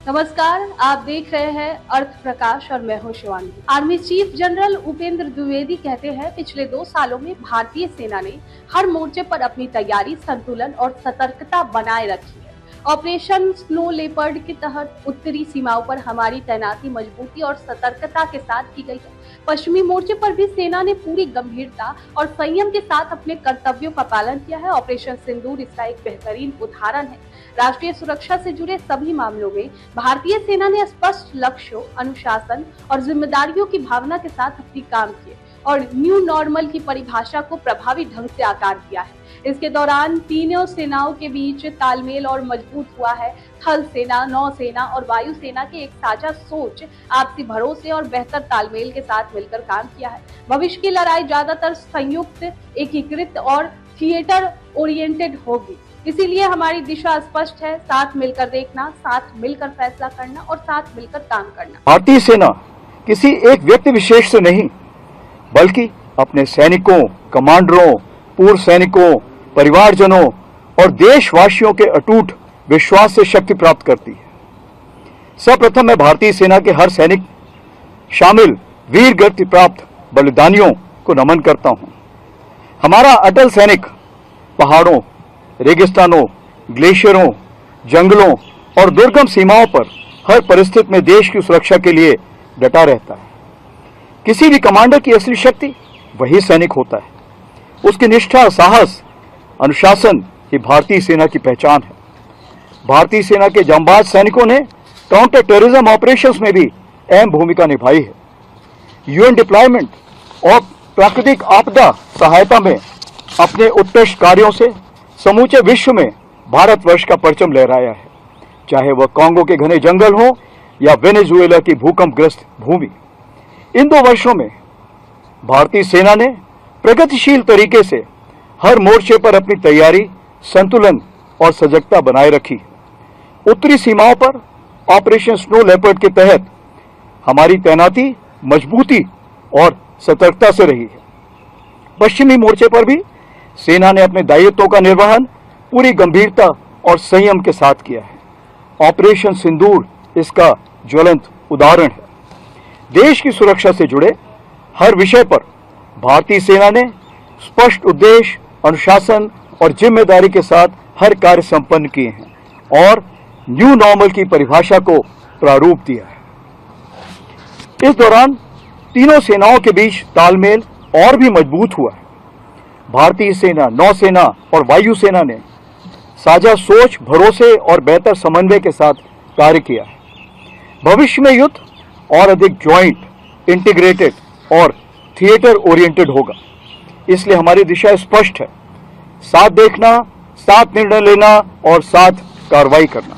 नमस्कार, आप देख रहे हैं अर्थ प्रकाश और मैं हूं Shivani. Army chief general Upendra Dwivedi कहते हैं, पिछले 2 सालों में भारतीय सेना ने हर मोर्चे पर अपनी तैयारी, संतुलन और सतर्कता बनाए रखी है। ऑपरेशन स्नो लेपर्ड के तहत उत्तरी सीमाओं पर हमारी तैनाती मजबूती और सतर्कता के साथ की गई है। पश्चिमी मोर्चे पर भी सेना ने पूरी गंभीरता और संयम के साथ अपने कर्तव्यों का पालन किया है। ऑपरेशन सिंदूर इसका एक बेहतरीन उदाहरण है। राष्ट्रीय सुरक्षा से जुड़े सभी मामलों में भारतीय सेना ने स्पष्ट लक्ष्यों, अनुशासन और जिम्मेदारियों की भावना के साथ अपनी काम किए और न्यू नॉर्मल की परिभाषा को प्रभावी ढंग से आकार दिया है। इसके दौरान तीनों सेनाओं के बीच तालमेल और मजबूत हुआ है। थल सेना, नौसेना और वायु सेना की एक साझा सोच, आपसी भरोसे और बेहतर तालमेल के साथ मिलकर काम किया है। भविष्य की लड़ाई ज्यादातर संयुक्त, एकीकृत और थिएटर ओरिएंटेड होगी। इसीलिए हमारी दिशा स्पष्ट है, साथ मिलकर देखना, साथ मिलकर फैसला करना और साथ मिलकर काम करना। भारतीय सेना किसी एक व्यक्ति विशेष से नहीं, बल्कि अपने सैनिकों, कमांडरों, पूर्व सैनिकों, परिवारजनों और देशवासियों के अटूट विश्वास से शक्ति प्राप्त करती है। सर्वप्रथम मैं भारतीय सेना के हर सैनिक शामिल वीर गति प्राप्त बलिदानियों को नमन करता हूं। हमारा अटल सैनिक पहाड़ों, रेगिस्तानों, ग्लेशियरों, जंगलों और दुर्गम सीमाओं पर हर परिस्थिति में देश की सुरक्षा के लिए डटा रहता है। किसी भी कमांडर की असली शक्ति वही सैनिक होता है। उसकी निष्ठा, साहस, अनुशासन ही भारतीय सेना की पहचान है। भारतीय सेना के जांबाज सैनिकों ने काउंटर टेररिज्म ऑपरेशंस में भी अहम भूमिका निभाई है। यूएन डिप्लॉयमेंट और प्राकृतिक आपदा सहायता में अपने उत्कृष्ट कार्यों से समूचे विश्व में भारतवर्ष का परचम लहराया है, चाहे वह कांगो के घने जंगल हो या वेनेजुएला की भूकंपग्रस्त भूमि। इन 2 वर्षों में भारतीय सेना ने प्रगतिशील तरीके से हर मोर्चे पर अपनी तैयारी, संतुलन और सजगता बनाए रखी। उत्तरी सीमाओं पर ऑपरेशन स्नो लेपर्ड के तहत हमारी तैनाती मजबूती और सतर्कता से रही है। पश्चिमी मोर्चे पर भी सेना ने अपने दायित्वों का निर्वहन पूरी गंभीरता और संयम के साथ किया है। ऑपरेशन सिंदूर इसका ज्वलंत उदाहरण है। देश की सुरक्षा से जुड़े हर विषय पर भारतीय सेना ने स्पष्ट उद्देश्य, अनुशासन और जिम्मेदारी के साथ हर कार्य संपन्न किए हैं और न्यू नॉर्मल की परिभाषा को प्रारूप दिया है। इस दौरान तीनों सेनाओं के बीच तालमेल और भी मजबूत हुआ है। भारतीय सेना, नौसेना और वायु सेना ने साझा सोच, भरोसे और बेहतर समन्वय के साथ कार्य किया है। भविष्य में युद्ध और अधिक ज्वाइंट, इंटीग्रेटेड और थिएटर ओरिएंटेड होगा। इसलिए हमारी दिशा स्पष्ट है, साथ देखना, साथ निर्णय लेना और साथ कार्रवाई करना।